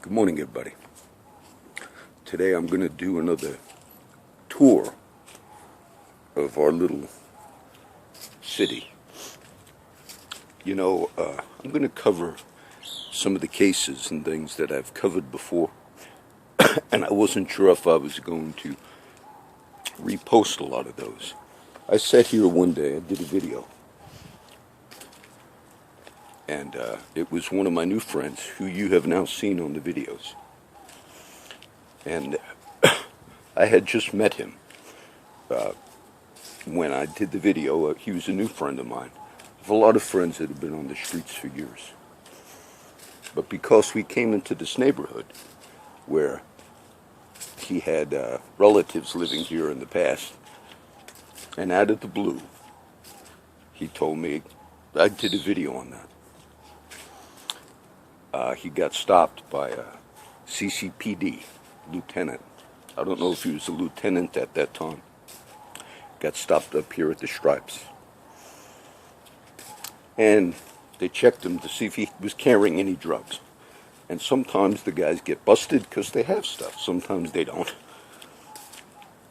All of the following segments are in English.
Good morning, everybody. Today I'm going to do another tour of our little city. I'm going to cover some of the cases and things that I've covered before, and I wasn't sure if I was going to repost a lot of those. I sat here one day, I did a video, and it was one of my new friends who you have now seen on the videos. And I had just met him when I did the video. He was a new friend of mine. I have a lot of friends that have been on the streets for years. But because we came into this neighborhood where he had relatives living here in the past, and out of the blue, he told me, I did a video on that. He got stopped by a CCPD lieutenant. I don't know if he was a lieutenant at that time. Got stopped up here at the Stripes. And they checked him to see if he was carrying any drugs. And sometimes the guys get busted because they have stuff. Sometimes they don't.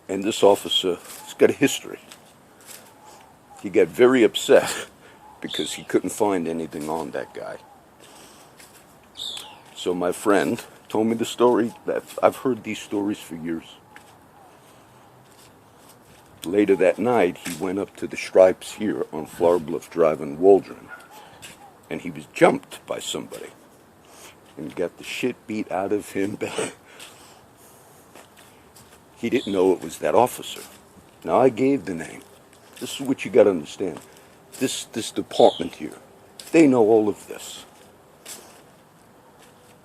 And this officer has got a history. He got very upset because he couldn't find anything on that guy. So my friend told me the story. I've heard these stories for years. Later that night, he went up to the Stripes here on Flower Bluff Drive in Waldron, and he was jumped by somebody and got the shit beat out of him. He didn't know it was that officer. Now, I gave the name. This is what you got to understand. This department here, they know all of this.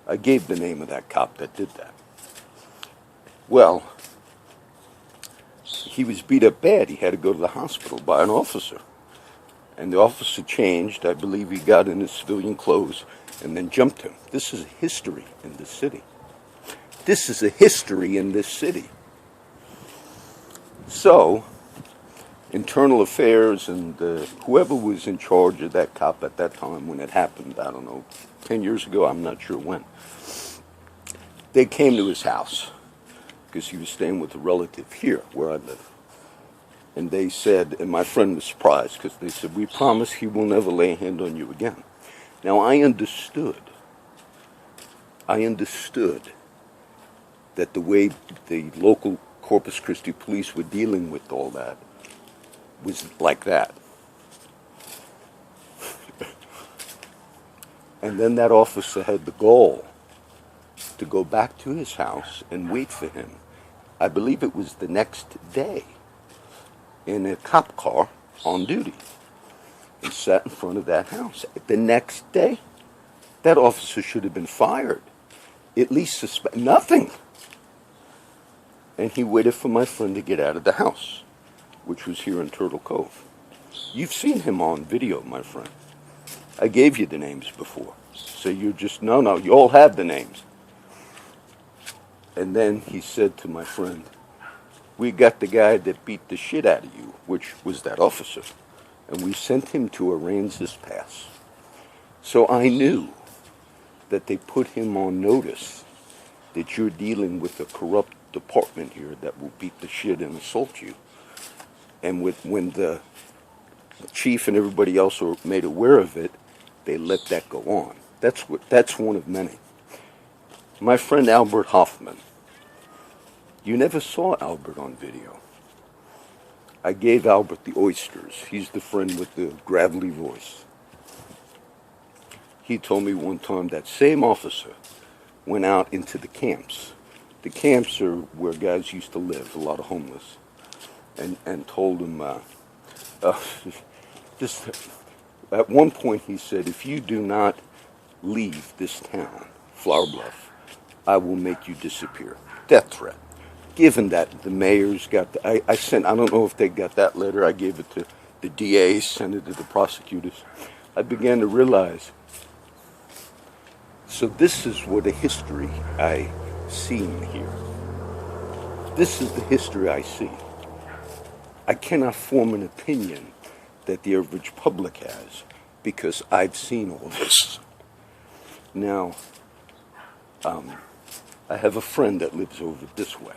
I gave the name of that cop that did that. Well, he was beat up bad. He had to go to the hospital by an officer. And the officer changed. I believe he got in his civilian clothes and then jumped him. This is a history in this city. This is a history in this city. So, Internal Affairs and whoever was in charge of that cop at that time when it happened, I don't know, 10 years ago, I'm not sure when, they came to his house because he was staying with a relative here where I live. And they said, and my friend was surprised because they said, we promise he will never lay a hand on you again. Now I understood that the way the local Corpus Christi police were dealing with all that was like that. And then that officer had the gall to go back to his house and wait for him. I believe it was the next day in a cop car on duty and sat in front of that house. The next day, that officer should have been fired. At least nothing. And he waited for my friend to get out of the house, which was here in Turtle Cove. You've seen him on video, my friend. I gave you the names before. So you're just, no, you all have the names. And then he said to my friend, we got the guy that beat the shit out of you, which was that officer. And we sent him to Aransas Pass. So I knew that they put him on notice that you're dealing with a corrupt department here that will beat the shit and assault you. And when the chief and everybody else were made aware of it, they let that go on. That's one of many. My friend Albert Hoffman. You never saw Albert on video. I gave Albert the oysters. He's the friend with the gravelly voice. He told me one time that same officer went out into the camps. The camps are where guys used to live, a lot of homeless, and told them, at one point he said, if you do not leave this town, Flower Bluff, I will make you disappear. Death threat. Given that the mayor's got, I don't know if they got that letter, I gave it to the DA, sent it to the prosecutors. I began to realize, so this is what a history I see in here. This is the history I see. I cannot form an opinion that the average public has because I've seen all this. Now, I have a friend that lives over this way,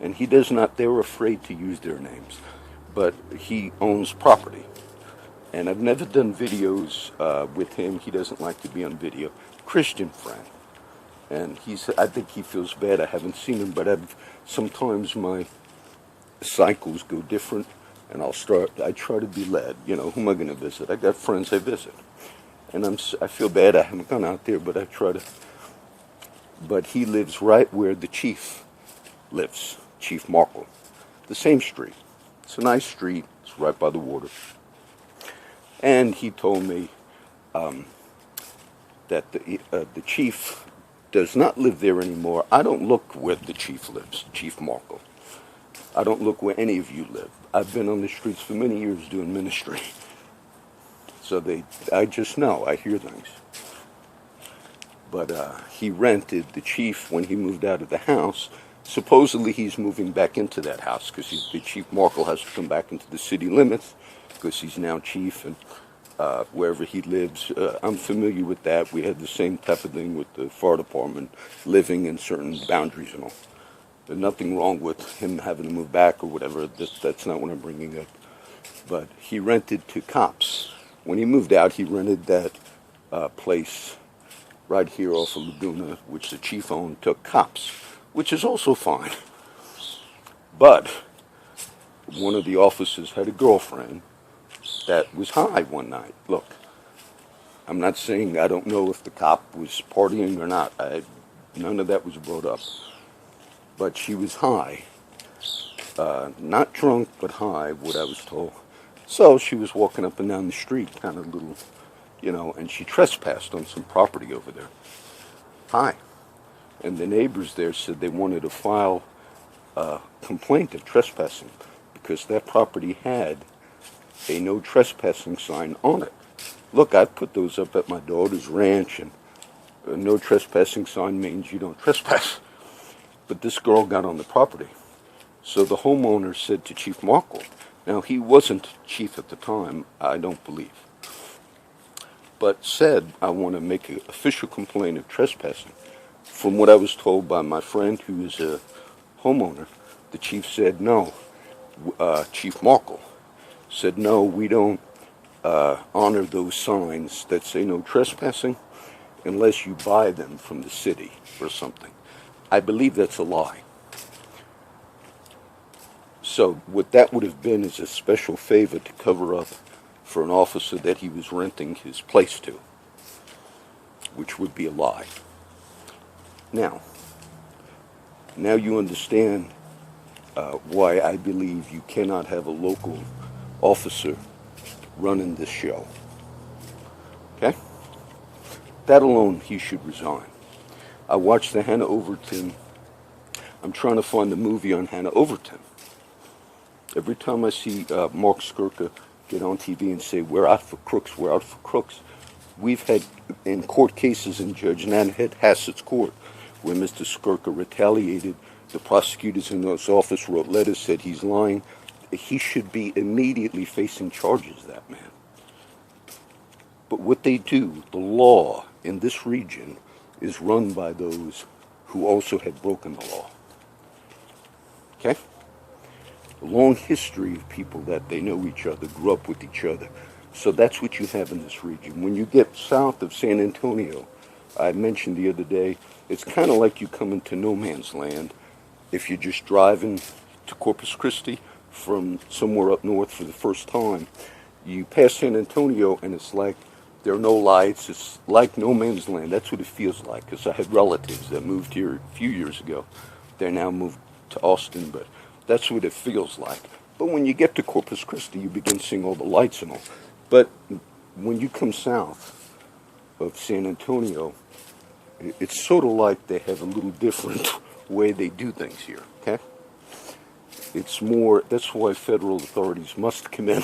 and he does not, they're afraid to use their names, but he owns property. And I've never done videos with him. He doesn't like to be on video. Christian friend. And I think he feels bad. I haven't seen him, but sometimes my cycles go different, and I try to be led. You know, who am I going to visit? I got friends I visit. And I feel bad I haven't gone out there, but I try to. But he lives right where the chief lives, Chief Markle. The same street. It's a nice street. It's right by the water. And he told me that the chief does not live there anymore. I don't look where the chief lives, Chief Markle. I don't look where any of you live. I've been on the streets for many years doing ministry. So I just know, I hear things. But he rented the chief when he moved out of the house. Supposedly he's moving back into that house because the Chief Markle has to come back into the city limits because he's now chief, and wherever he lives. I'm familiar with that. We had the same type of thing with the fire department, living in certain boundaries and all. There's nothing wrong with him having to move back or whatever. That's not what I'm bringing up. But he rented to cops. When he moved out, he rented that place right here off of Laguna, which the chief owned, to cops, which is also fine. But one of the officers had a girlfriend that was high one night. Look, I'm not saying I don't know if the cop was partying or not. None of that was brought up. But she was high. Not drunk, but high, what I was told. So she was walking up and down the street, kind of little, and she trespassed on some property over there. High. And the neighbors there said they wanted to file a complaint of trespassing because that property had a no trespassing sign on it. Look, I put those up at my daughter's ranch, and a no trespassing sign means you don't trespass. But this girl got on the property. So the homeowner said to Chief Markle, now he wasn't chief at the time, I don't believe, but said, I want to make an official complaint of trespassing. From what I was told by my friend who is a homeowner, the chief said no. Chief Markle said, no, we don't honor those signs that say no trespassing unless you buy them from the city or something. I believe that's a lie. So what that would have been is a special favor to cover up for an officer that he was renting his place to, which would be a lie. Now you understand why I believe you cannot have a local officer running this show. Okay? That alone, he should resign. I watched the Hannah Overton. I'm trying to find the movie on Hannah Overton. Every time I see Mark Skirka get on TV and say, we're out for crooks, we're out for crooks, we've had in court cases in Judge Nanhead Hassett's court where Mr. Skirka retaliated. The prosecutors in his office wrote letters, said he's lying. He should be immediately facing charges, that man. But what they do, the law in this region, is run by those who also had broken the law. Okay? A long history of people that they know each other, grew up with each other. So that's what you have in this region. When you get south of San Antonio, I mentioned the other day, it's kind of like you come into no man's land if you're just driving to Corpus Christi from somewhere up north for the first time. You pass San Antonio and it's like there are no lights. It's like no man's land. That's what it feels like, because I had relatives that moved here a few years ago. They're now moved to Austin, but that's what it feels like. But when you get to Corpus Christi, you begin seeing all the lights and all. But when you come south of San Antonio, it's sort of like they have a little different way they do things here, okay? It's more, that's why federal authorities must come in.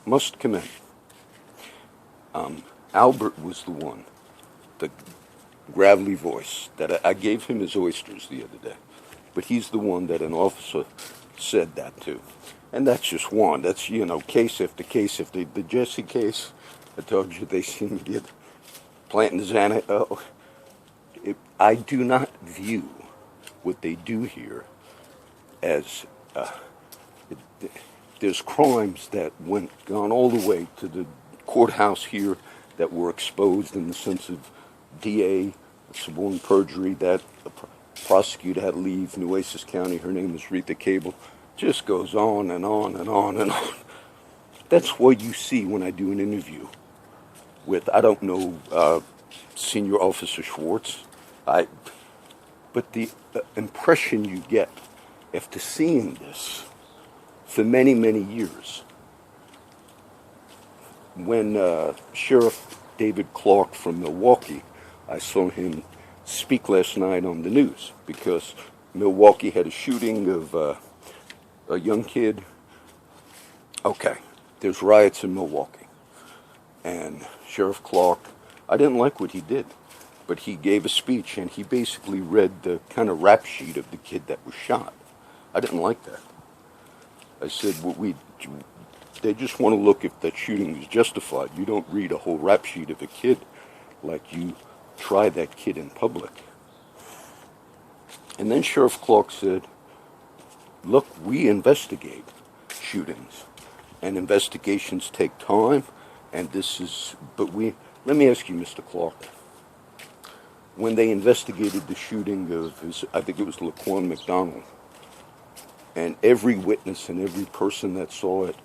Must come in. Albert was the one, the gravelly voice, that I gave him his oysters the other day. But he's the one that an officer said that to. And that's just one. That's, case after case. If the Jesse case, I told you they seem to get planting Xanax. I do not view what they do here as there's crimes that gone all the way to the courthouse here that were exposed in the sense of DA, suborn perjury, that the prosecutor had to leave Nueces County. Her name was Rita Cable. Just goes on and on and on and on. That's what you see when I do an interview with, I don't know, Senior Officer Schwartz. But the impression you get after seeing this for many, many years, when Sheriff David Clark from Milwaukee, I saw him speak last night on the news because Milwaukee had a shooting of a young kid. Okay, there's riots in Milwaukee. And Sheriff Clark, I didn't like what he did, but he gave a speech and he basically read the kind of rap sheet of the kid that was shot. I didn't like that. I said, well, they just want to look if that shooting was justified. You don't read a whole rap sheet of a kid like you try that kid in public. And then Sheriff Clark said, look, we investigate shootings, and investigations take time, and let me ask you, Mr. Clark, when they investigated the shooting of, I think it was Laquan McDonald, and every witness and every person that saw it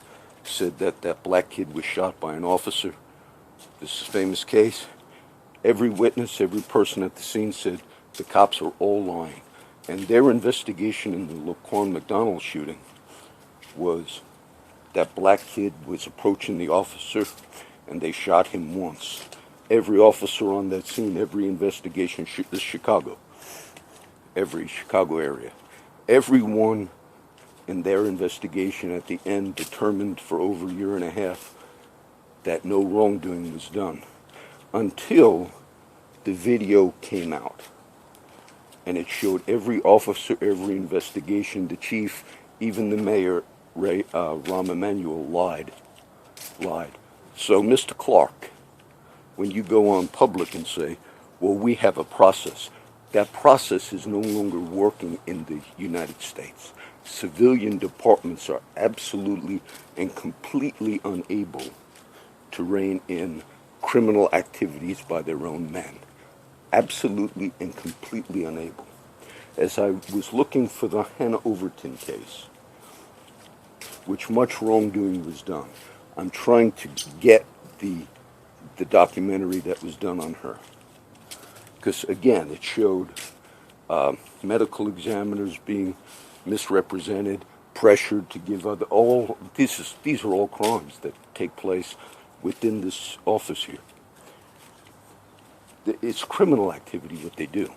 said that that black kid was shot by an officer, this famous case, every witness, every person at the scene said the cops are all lying. And their investigation in the Laquan McDonald shooting was that black kid was approaching the officer and they shot him once. Every officer on that scene, every investigation, this Chicago, every Chicago area, everyone in their investigation at the end determined for over a year and a half that no wrongdoing was done until the video came out. And it showed every officer, every investigation, the chief, even the mayor, Rahm Emanuel, lied. So, Mr. Clark, when you go on public and say, well, we have a process, that process is no longer working in the United States. Civilian departments are absolutely and completely unable to rein in criminal activities by their own men. Absolutely and completely unable. As I was looking for the Hannah Overton case, which much wrongdoing was done, I'm trying to get the documentary that was done on her. Because again, it showed medical examiners being misrepresented, pressured to give these are all crimes that take place within this office here. It's criminal activity what they do,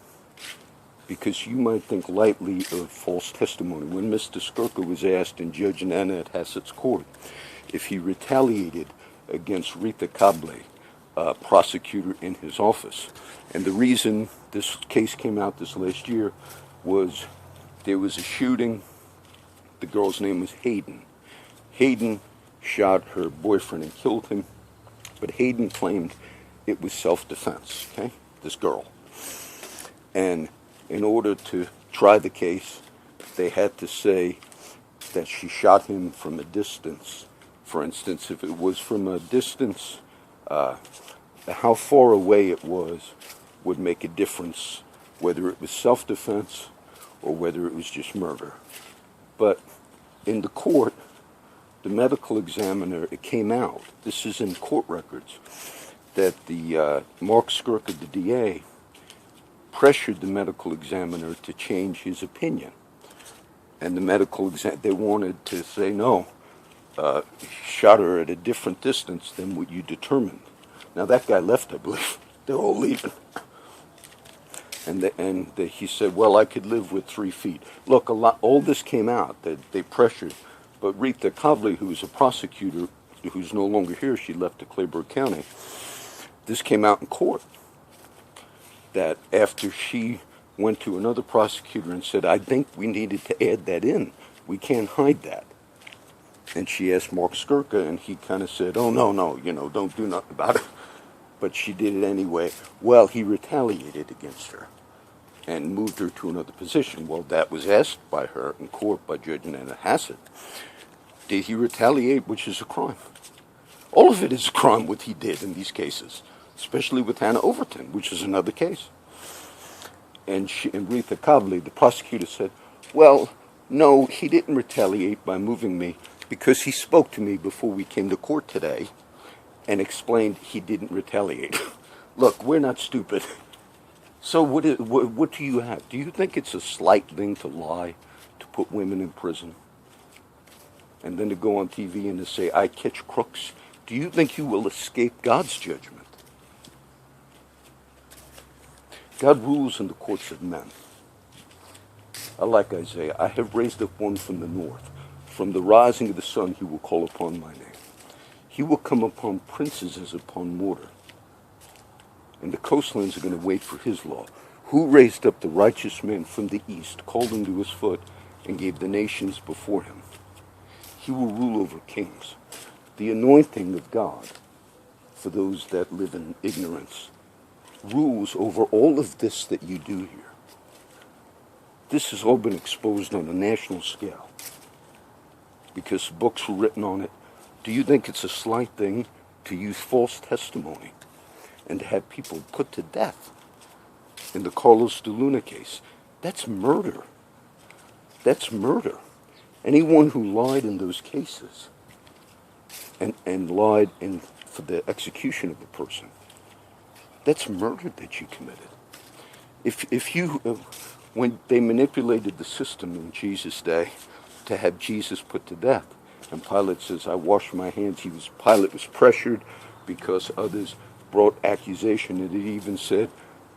because you might think lightly of false testimony. When Mr. Skirka was asked in Judge Nana at Hassett's court if he retaliated against Rita Cable, prosecutor in his office, and the reason this case came out this last year was there was a shooting. The girl's name was Hayden. Hayden shot her boyfriend and killed him, but Hayden claimed it was self-defense, okay, this girl. And in order to try the case, they had to say that she shot him from a distance. For instance, if it was from a distance, how far away it was would make a difference, whether it was self-defense or whether it was just murder. But in the court, the medical examiner, it came out, this is in court records, that the Mark Skirka, the DA, pressured the medical examiner to change his opinion. And the medical they wanted to say, no, he shot her at a different distance than what you determined. Now that guy left, I believe. They're all leaving. And he said, well, I could live with 3 feet. Look, all this came out, that they pressured. But Rita Cable, who's a prosecutor, who's no longer here, she left to Claiborne County, this came out in court, that after she went to another prosecutor and said, I think we needed to add that in. We can't hide that. And she asked Mark Skirka, and he kind of said, oh, no, don't do nothing about it. But she did it anyway. Well, he retaliated against her. and moved her to another position. Well, that was asked by her in court by Judge Nana Hassett. Did he retaliate, which is a crime? All of it is a crime, what he did in these cases, especially with Hannah Overton, which is another case. And Rita Cobley, the prosecutor, said, well, no, he didn't retaliate by moving me because he spoke to me before we came to court today and explained he didn't retaliate. Look, we're not stupid. So what do you have? Do you think it's a slight thing to lie, to put women in prison? And then to go on TV and to say, I catch crooks? Do you think you will escape God's judgment? God rules in the courts of men. I like Isaiah. I have raised up one from the north. From the rising of the sun he will call upon my name. He will come upon princes as upon mortar. And the coastlands are going to wait for his law. Who raised up the righteous man from the east, called him to his foot, and gave the nations before him? He will rule over kings. The anointing of God for those that live in ignorance rules over all of this that you do here. This has all been exposed on a national scale because books were written on it. Do you think it's a slight thing to use false testimony and to have people put to death? In the Carlos de Luna case, that's murder. That's murder. Anyone who lied in those cases and lied for the execution of a person, that's murder that you committed. If you, when they manipulated the system in Jesus' day to have Jesus put to death, and Pilate says, I wash my hands, Pilate was pressured because others brought accusation, and it even said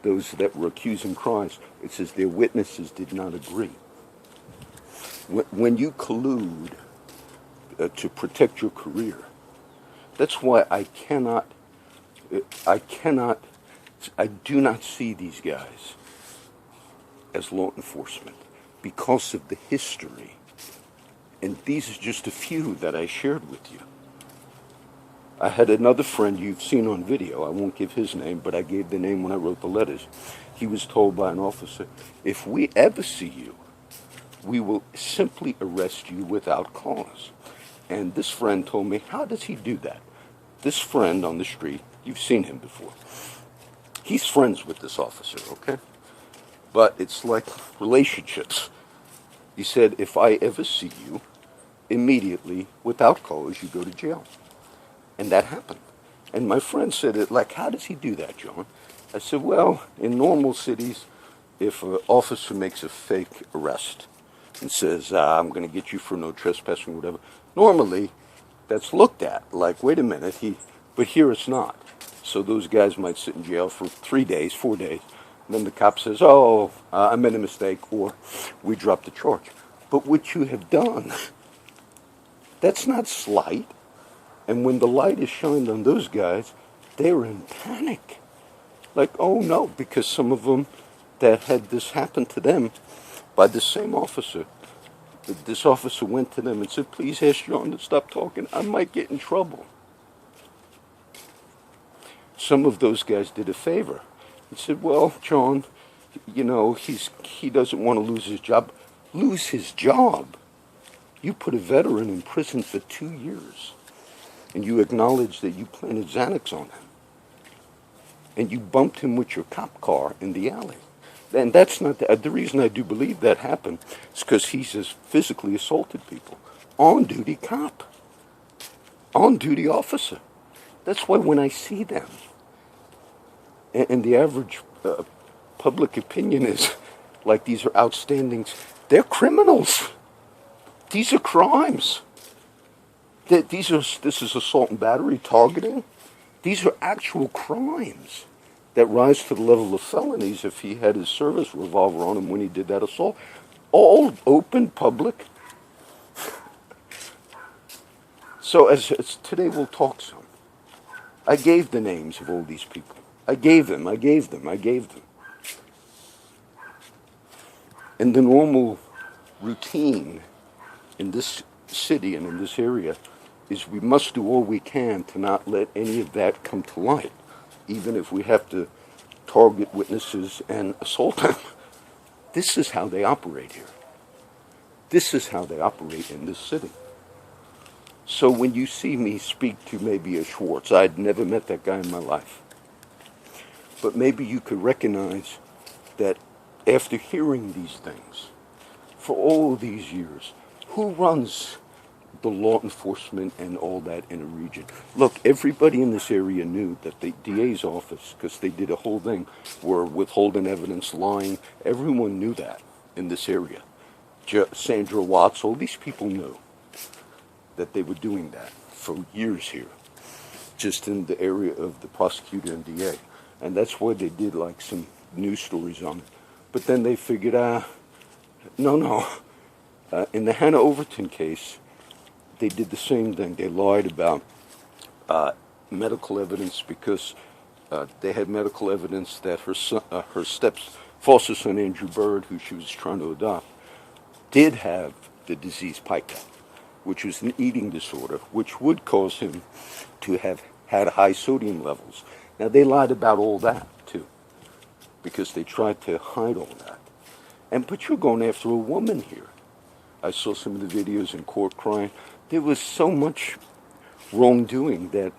those that were accusing Christ, it says their witnesses did not agree. When you collude to protect your career, that's why I do not see these guys as law enforcement because of the history. And these are just a few that I shared with you. I had another friend you've seen on video. I won't give his name, but I gave the name when I wrote the letters. He was told by an officer, if we ever see you, we will simply arrest you without cause. And this friend told me, how does he do that? This friend on the street, you've seen him before. He's friends with this officer, okay? But it's like relationships. He said, if I ever see you, immediately, without cause, you go to jail. And that happened. And my friend said, how does he do that, John? I said, well, in normal cities, if an officer makes a fake arrest and says, I'm going to get you for no trespassing or whatever, normally that's looked at like, wait a minute, but here it's not. So those guys might sit in jail for 3 days, 4 days. And then the cop says, I made a mistake, or we dropped the charge. But what you have done, that's not slight. And when the light is shined on those guys, they're in panic. Like, oh no, because some of them that had this happen to them by the same officer. This officer went to them and said, please ask John to stop talking. I might get in trouble. Some of those guys did a favor. He said, well, John, he doesn't want to lose his job. Lose his job? You put a veteran in prison for 2 years, and you acknowledge that you planted Xanax on him, and you bumped him with your cop car in the alley. And that's not the reason I do believe that happened is because he's just physically assaulted people. On-duty cop. On-duty officer. That's why when I see them, and the average public opinion is like these are outstandings, they're criminals. These are crimes. This is assault and battery, targeting. These are actual crimes that rise to the level of felonies if he had his service revolver on him when he did that assault. All open, public. So as today we'll talk some. I gave the names of all these people. I gave them. And the normal routine in this city and in this area is we must do all we can to not let any of that come to light, even if we have to target witnesses and assault them. This is how they operate here. This is how they operate in this city. So when you see me speak to maybe a Schwartz, I'd never met that guy in my life. But maybe you could recognize that after hearing these things for all these years, who runs the law enforcement and all that in a region? Look, everybody in this area knew that the DA's office, because they did a whole thing, were withholding evidence, lying. Everyone knew that in this area. Sandra Watts, all these people knew that they were doing that for years here, just in the area of the prosecutor and DA. And that's why they did like some news stories on it. But then they figured, no. In the Hannah Overton case, they did the same thing. They lied about medical evidence because they had medical evidence that her son, her foster son Andrew Bird, who she was trying to adopt, did have the disease pica, which was an eating disorder, which would cause him to have had high sodium levels. Now, they lied about all that, too, because they tried to hide all that. But you're going after a woman here. I saw some of the videos in court crying. There was so much wrongdoing that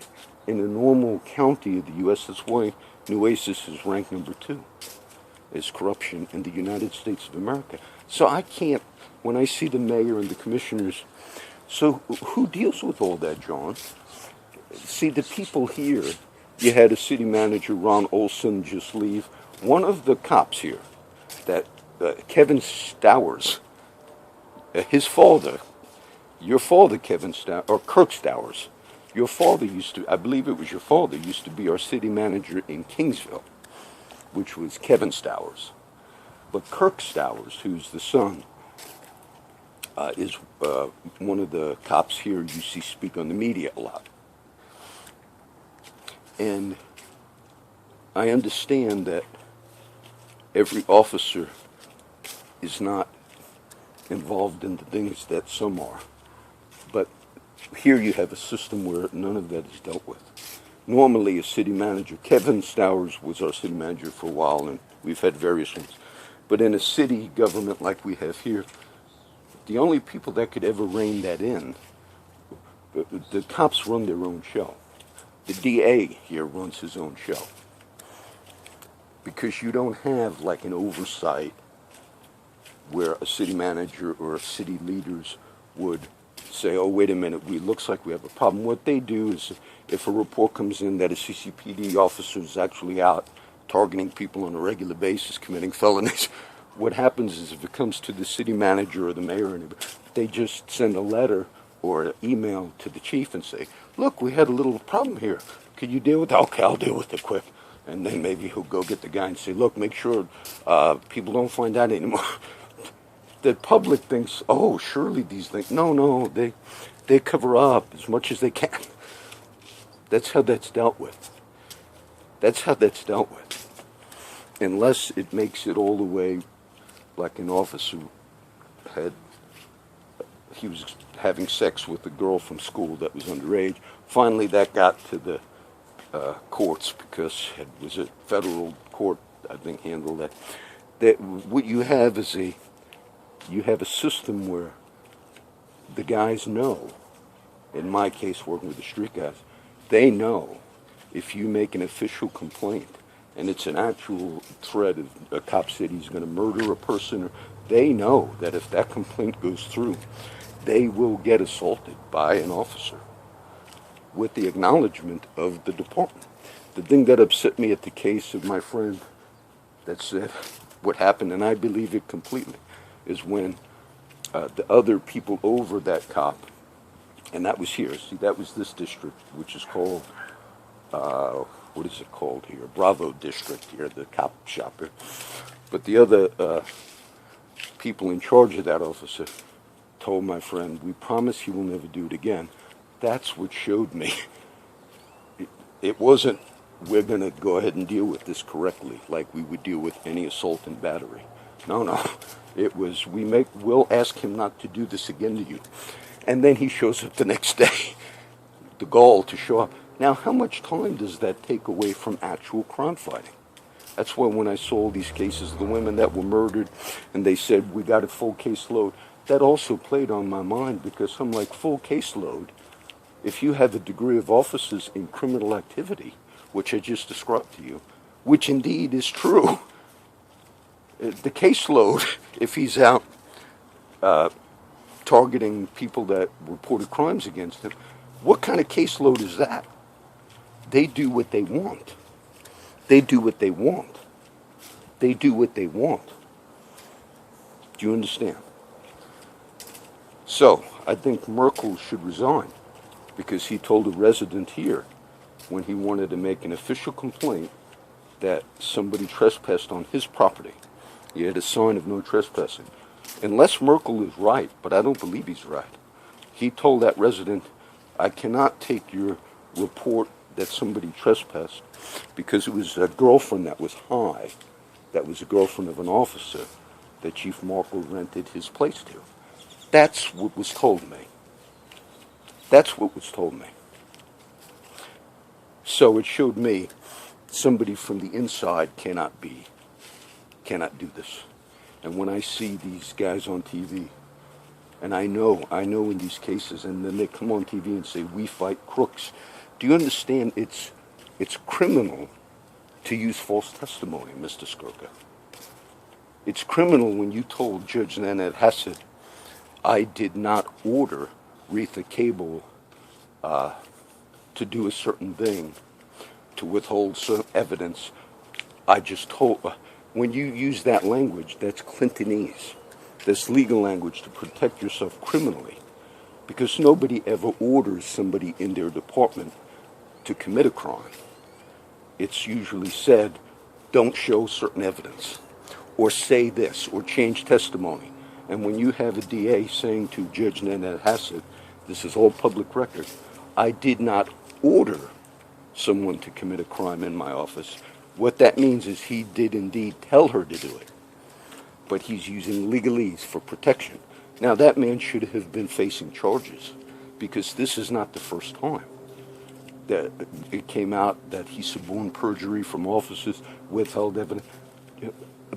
in a normal county of the U.S., that's why Nueces is ranked number 2 as corruption in the United States of America. So I can't, when I see the mayor and the commissioners, so who deals with all that, John? See, the people here, you had a city manager, Ron Olson, just leave. One of the cops here, that Kevin Stowers, his father, your father, Kevin Stowers, or Kirk Stowers, your father used to, I believe it was your father, used to be our city manager in Kingsville, which was Kevin Stowers. But Kirk Stowers, who's the son, is one of the cops here you see speak on the media a lot. And I understand that every officer is not involved in the things that some are. But here you have a system where none of that is dealt with. Normally a city manager, Kevin Stowers was our city manager for a while, and we've had various ones. But in a city government like we have here, the only people that could ever rein that in, the cops run their own show. The DA here runs his own show. Because you don't have like an oversight where a city manager or city leaders would say, oh, wait a minute, looks like we have a problem. What they do is if a report comes in that a CCPD officer is actually out targeting people on a regular basis, committing felonies, what happens is if it comes to the city manager or the mayor, they just send a letter or an email to the chief and say, look, we had a little problem here. Could you deal with it? Okay, I'll deal with it quick. And then maybe he'll go get the guy and say, look, make sure people don't find out anymore. The public thinks, oh, surely these things. No, they cover up as much as they can. That's how that's dealt with. That's how that's dealt with. Unless it makes it all the way like an officer he was having sex with a girl from school that was underage. Finally, that got to the courts because it was a federal court, I think, handled that. What you have is you have a system where the guys know, in my case working with the street guys, they know if you make an official complaint and it's an actual threat of a cop said he's going to murder a person, they know that if that complaint goes through, they will get assaulted by an officer with the acknowledgement of the department. The thing that upset me at the case of my friend that said what happened, and I believe it completely, is when the other people over that cop, and that was here, see, that was this district, which is called, what is it called here? Bravo District here, the cop shop here. But the other people in charge of that officer told my friend, we promise you will never do it again. That's what showed me. It wasn't, we're going to go ahead and deal with this correctly, like we would deal with any assault and battery. No. It was, we'll ask him not to do this again to you. And then he shows up the next day. The goal to show up. Now, how much time does that take away from actual crime fighting? That's why when I saw all these cases, the women that were murdered, and they said, we got a full caseload, that also played on my mind, because I'm like, full caseload, if you have a degree of officers in criminal activity, which I just described to you, which indeed is true, the caseload, if he's out targeting people that reported crimes against him, what kind of caseload is that? They do what they want. They do what they want. They do what they want. Do you understand? So, I think Merkel should resign, because he told a resident here, when he wanted to make an official complaint, that somebody trespassed on his property. He had a sign of no trespassing. Unless Merkel is right, but I don't believe he's right, he told that resident, I cannot take your report that somebody trespassed, because it was a girlfriend that was high, that was a girlfriend of an officer that Chief Merkel rented his place to. That's what was told me. That's what was told me. So it showed me somebody from the inside cannot do this. And when I see these guys on TV, and I know in these cases, and then they come on TV and say, we fight crooks. Do you understand it's criminal to use false testimony, Mr. Skorka? It's criminal when you told Judge Nanette Hassett, I did not order Retha Cable to do a certain thing, to withhold some evidence. I just told, when you use that language, that's Clintonese. That's legal language to protect yourself criminally, because nobody ever orders somebody in their department to commit a crime. It's usually said, don't show certain evidence, or say this, or change testimony. And when you have a DA saying to Judge Nanette Hassett, this is all public record, I did not order someone to commit a crime in my office, what that means is he did indeed tell her to do it. But he's using legalese for protection. Now that man should have been facing charges, because this is not the first time that it came out that he suborned perjury from officers, withheld evidence.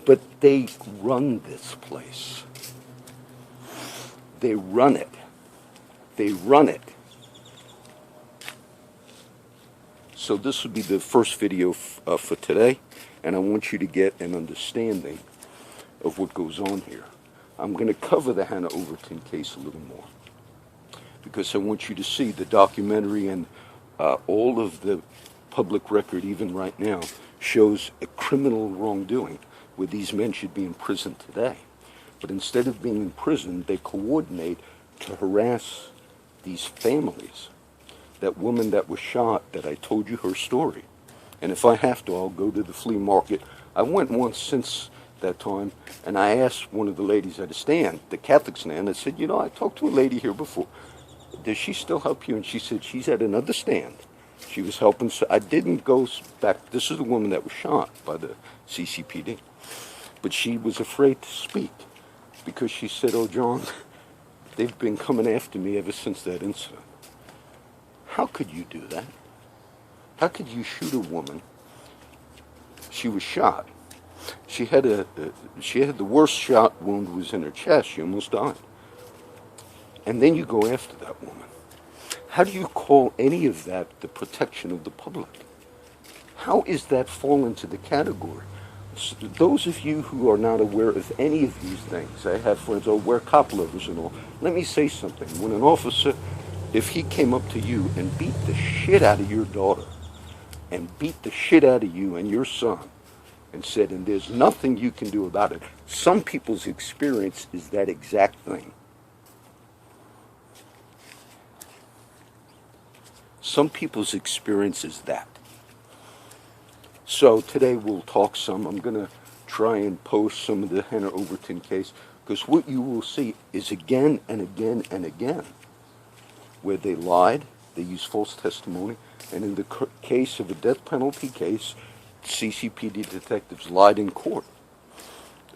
But they run this place. They run it. They run it. So this would be the first video for today, and I want you to get an understanding of what goes on here. I'm going to cover the Hannah Overton case a little more, because I want you to see the documentary, and all of the public record, even right now, shows a criminal wrongdoing where these men should be in prison today. But instead of being in prison, they coordinate to harass these families. That woman that was shot, that I told you her story. And if I have to, I'll go to the flea market. I went once since that time, and I asked one of the ladies at a stand, the Catholic stand, I said, you know, I talked to a lady here before. Does she still help you? And she said she's at another stand. She was helping. So I didn't go back. This is the woman that was shot by the CCPD. But she was afraid to speak, because she said, oh, John, they've been coming after me ever since that incident. How could you do that? How could you shoot a woman? She was shot. She had the worst shot wound was in her chest. She almost died. And then you go after that woman. How do you call any of that the protection of the public? How is that fall into the category? So those of you who are not aware of any of these things, I have friends, oh, wear cop lovers and all. Let me say something. When an officer, if he came up to you and beat the shit out of your daughter, and beat the shit out of you and your son, and said, and there's nothing you can do about it, some people's experience is that exact thing. Some people's experience is that. So today we'll talk some. I'm going to try and post some of the Hannah Overton case, because what you will see is again and again and again where they lied, they used false testimony, and in the case of a death penalty case, CCPD detectives lied in court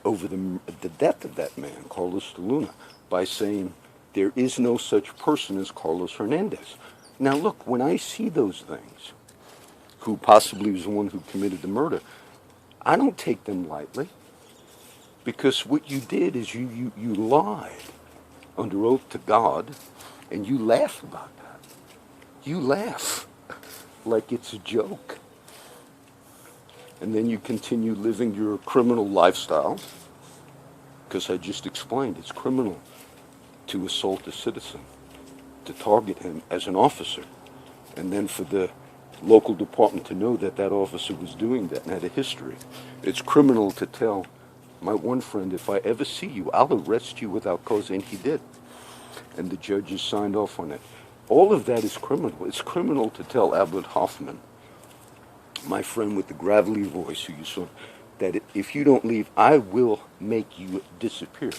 over the death of that man, Carlos de Luna, by saying there is no such person as Carlos Hernandez. Now look, when I see those things, who possibly was the one who committed the murder, I don't take them lightly, because what you did is you lied under oath to God, and you laugh about that. You laugh like it's a joke. And then you continue living your criminal lifestyle, because I just explained it's criminal to assault a citizen, to target him as an officer, and then for the local department to know that that officer was doing that and had a history. It's criminal to tell my one friend, if I ever see you, I'll arrest you without cause, and he did. And the judges signed off on it. All of that is criminal. It's criminal to tell Albert Hoffman, my friend with the gravelly voice who you saw, that if you don't leave, I will make you disappear.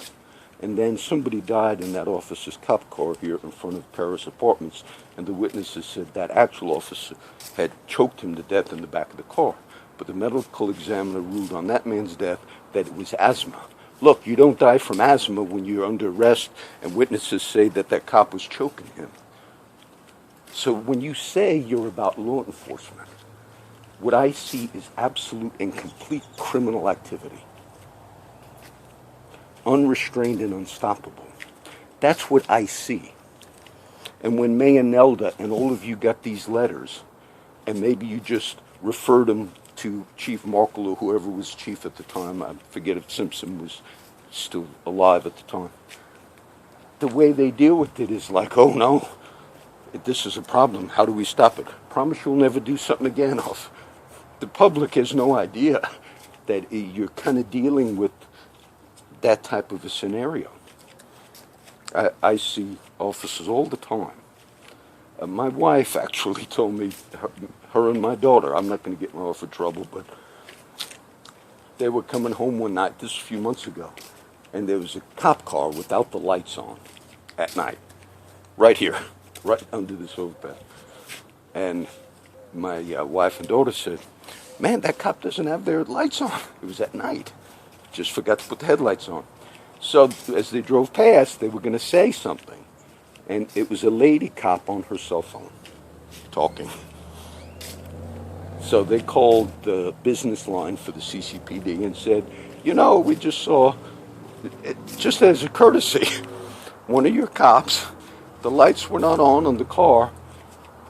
And then somebody died in that officer's cop car here in front of Paris Apartments, and the witnesses said that actual officer had choked him to death in the back of the car. But the medical examiner ruled on that man's death that it was asthma. Look, you don't die from asthma when you're under arrest, and witnesses say that that cop was choking him. So when you say you're about law enforcement, what I see is absolute and complete criminal activity. Unrestrained and unstoppable. That's what I see. And when May and Nelda and all of you got these letters, and maybe you just referred them to Chief Markle or whoever was chief at the time, I forget if Simpson was still alive at the time, the way they deal with it is like, oh no, this is a problem, how do we stop it? Promise you'll never do something again. The public has no idea that you're kind of dealing with that type of a scenario. I see officers all the time. My wife actually told me, her and my daughter, I'm not going to get in for trouble, but they were coming home one night, this a few months ago, and there was a cop car without the lights on at night, right here, right under this overpass. And my wife and daughter said, man, that cop doesn't have their lights on. It was at night. Just forgot to put the headlights on. So as they drove past, they were going to say something. And it was a lady cop on her cell phone talking. So they called the business line for the CCPD and said, you know, we just saw, just as a courtesy, one of your cops, the lights were not on the car.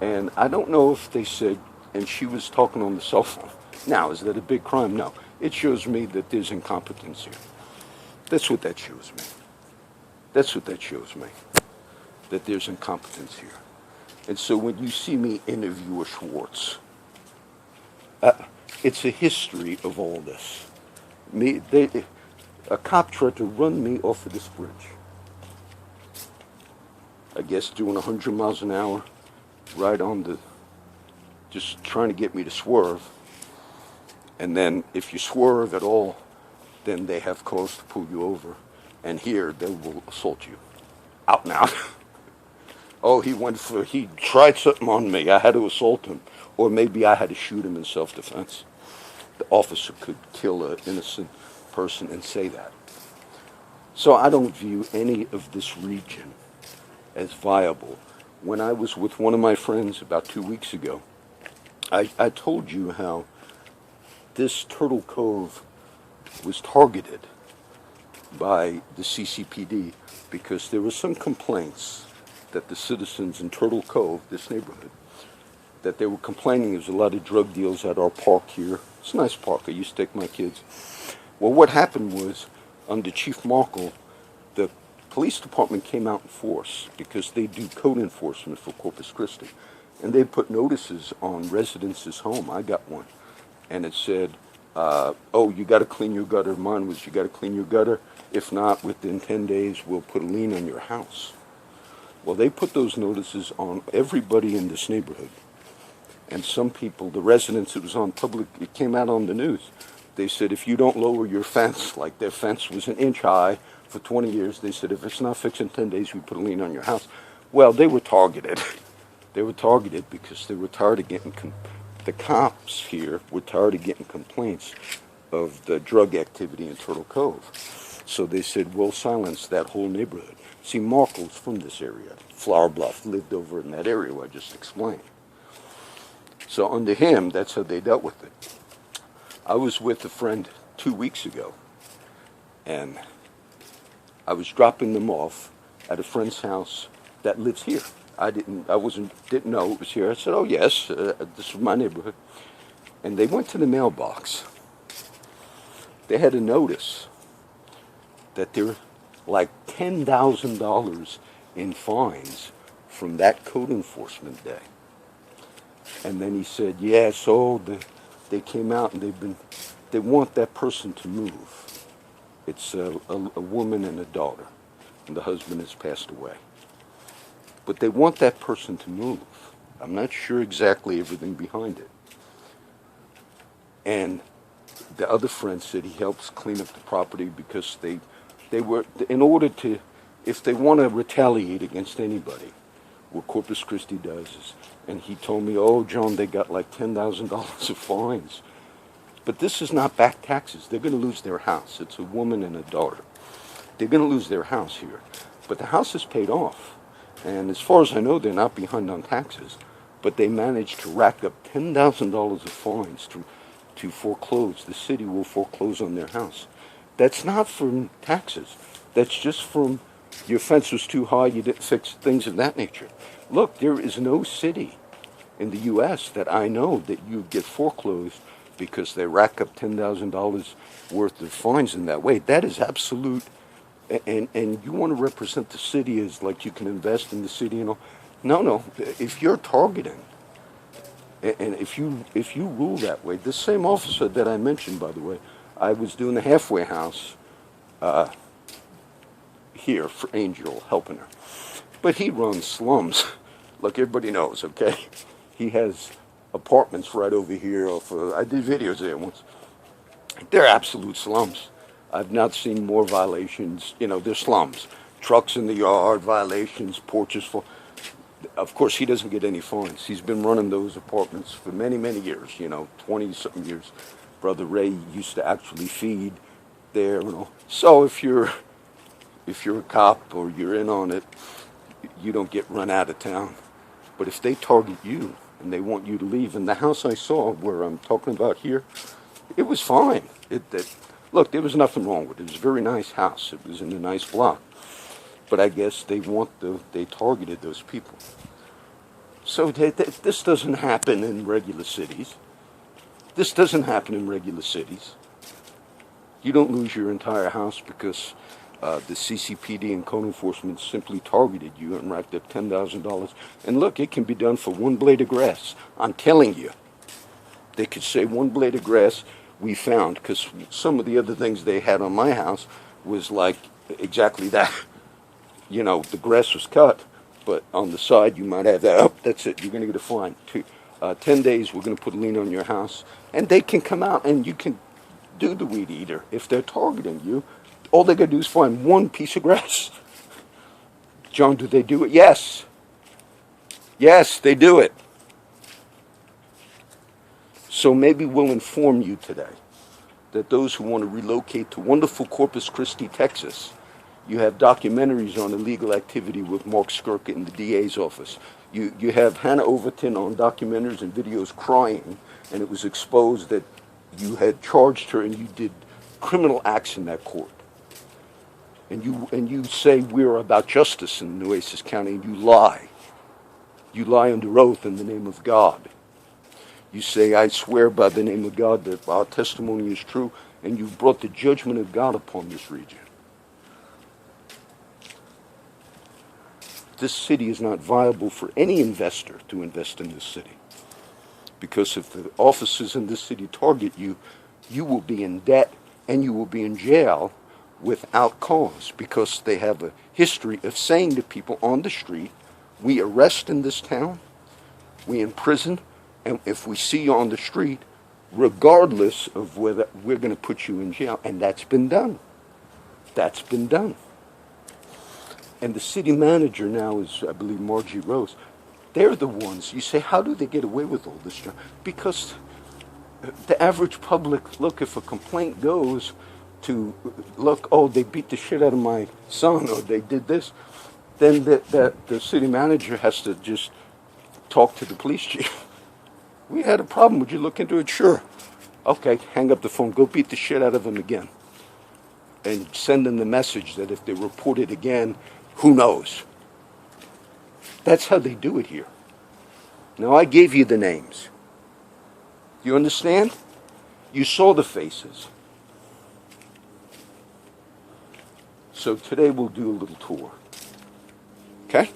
And I don't know if they said, and she was talking on the cell phone. Now, is that a big crime? No. It shows me that there's incompetence here. That's what that shows me. That's what that shows me. That there's incompetence here. And so when you see me interview a Schwartz, it's a history of all this. A cop tried to run me off of this bridge. I guess doing 100 miles an hour, right on the, just trying to get me to swerve. And then if you swerve at all, then they have cause to pull you over. And here, they will assault you. Out and out. Oh, he tried something on me. I had to assault him. Or maybe I had to shoot him in self-defense. The officer could kill an innocent person and say that. So I don't view any of this region as viable. When I was with one of my friends about 2 weeks ago, I told you how this Turtle Cove was targeted by the CCPD because there were some complaints that the citizens in Turtle Cove, this neighborhood, that they were complaining there's a lot of drug deals at our park here. It's a nice park. I used to take my kids. Well, what happened was, under Chief Markle, the police department came out in force because they do code enforcement for Corpus Christi. And they put notices on residents' home. I got one. And it said, oh, you got to clean your gutter. Mine was, you got to clean your gutter. If not, within 10 days, we'll put a lien on your house. Well, they put those notices on everybody in this neighborhood. And some people, the residents, it was on public, it came out on the news. They said, if you don't lower your fence, like their fence was an inch high for 20 years, they said, if it's not fixed in 10 days, we put a lien on your house. Well, they were targeted. They were targeted because they were tired of getting, the cops here were tired of getting complaints of the drug activity in Turtle Cove. So they said, we'll silence that whole neighborhood. See, Markle's from this area. Flower Bluff lived over in that area where I just explained. So under him, that's how they dealt with it. I was with a friend 2 weeks ago, and I was dropping them off at a friend's house that lives here. Didn't know it was here. I said, "Oh yes, this is my neighborhood." And they went to the mailbox. They had a notice that they're like $10,000 in fines from that code enforcement day. And then he said, "Yeah, so they came out and they want that person to move. It's a woman and a daughter, and the husband has passed away. But they want that person to move. I'm not sure exactly everything behind it." And the other friend said he helps clean up the property because they were, in order to, if they want to retaliate against anybody, what Corpus Christi does is, and he told me, "Oh, John, they got like $10,000 of fines." But this is not back taxes. They're going to lose their house. It's a woman and a daughter. They're going to lose their house here. But the house is paid off. And as far as I know, they're not behind on taxes. But they managed to rack up $10,000 of fines to foreclose. The city will foreclose on their house. That's not from taxes. That's just from your fence was too high, you didn't fix things of that nature. Look, there is no city in the U.S. that I know that you get foreclosed because they rack up $10,000 worth of fines in that way. That is absolute. And you want to represent the city as like you can invest in the city and all. No. If you're targeting, and if you rule that way, the same officer that I mentioned, by the way, I was doing the halfway house here for Angel, helping her. But he runs slums. Look, everybody knows, okay? He has apartments right over here. I did videos there once. They're absolute slums. I've not seen more violations. They're slums. Trucks in the yard, violations, porches full. Of course, he doesn't get any fines. He's been running those apartments for many, many years, 20-something years. Brother Ray used to actually feed there, So if you're a cop or you're in on it, you don't get run out of town. But if they target you and they want you to leave, and the house I saw where I'm talking about here, it was fine. Look, there was nothing wrong with it. It was a very nice house. It was in a nice block. But I guess they targeted those people. So this doesn't happen in regular cities. This doesn't happen in regular cities. You don't lose your entire house because the CCPD and code enforcement simply targeted you and racked up $10,000. And look, it can be done for one blade of grass. I'm telling you. They could say one blade of grass we found, because some of the other things they had on my house was like exactly that. The grass was cut, but on the side you might have that. Oh, that's it. You're going to get a fine. 10 days, we're going to put a lien on your house. And they can come out and you can do the weed eater. If they're targeting you, all they got to do is find one piece of grass. John, do they do it? Yes. Yes, they do it. So maybe we'll inform you today that those who want to relocate to wonderful Corpus Christi, Texas, you have documentaries on illegal activity with Mark Skirka in the DA's office. You have Hannah Overton on documentaries and videos crying, and it was exposed that you had charged her and you did criminal acts in that court. And you say we're about justice in Nueces County, and you lie. You lie under oath in the name of God. You say, "I swear by the name of God that our testimony is true," and you've brought the judgment of God upon this region. This city is not viable for any investor to invest in this city. Because if the officers in this city target you, you will be in debt and you will be in jail without cause, because they have a history of saying to people on the street, "We arrest in this town, we imprison, and if we see you on the street, regardless of whether we're going to put you in jail." And that's been done. That's been done. And the city manager now is, I believe, Margie Rose. They're the ones. You say, how do they get away with all this? Because the average public, look, if a complaint goes to, look, oh, they beat the shit out of my son, or they did this, then the city manager has to just talk to the police chief. "We had a problem. Would you look into it?" "Sure." Okay, hang up the phone. Go beat the shit out of them again. And send them the message that if they report it again, who knows? That's how they do it here. Now, I gave you the names. You understand? You saw the faces. So today we'll do a little tour. Okay?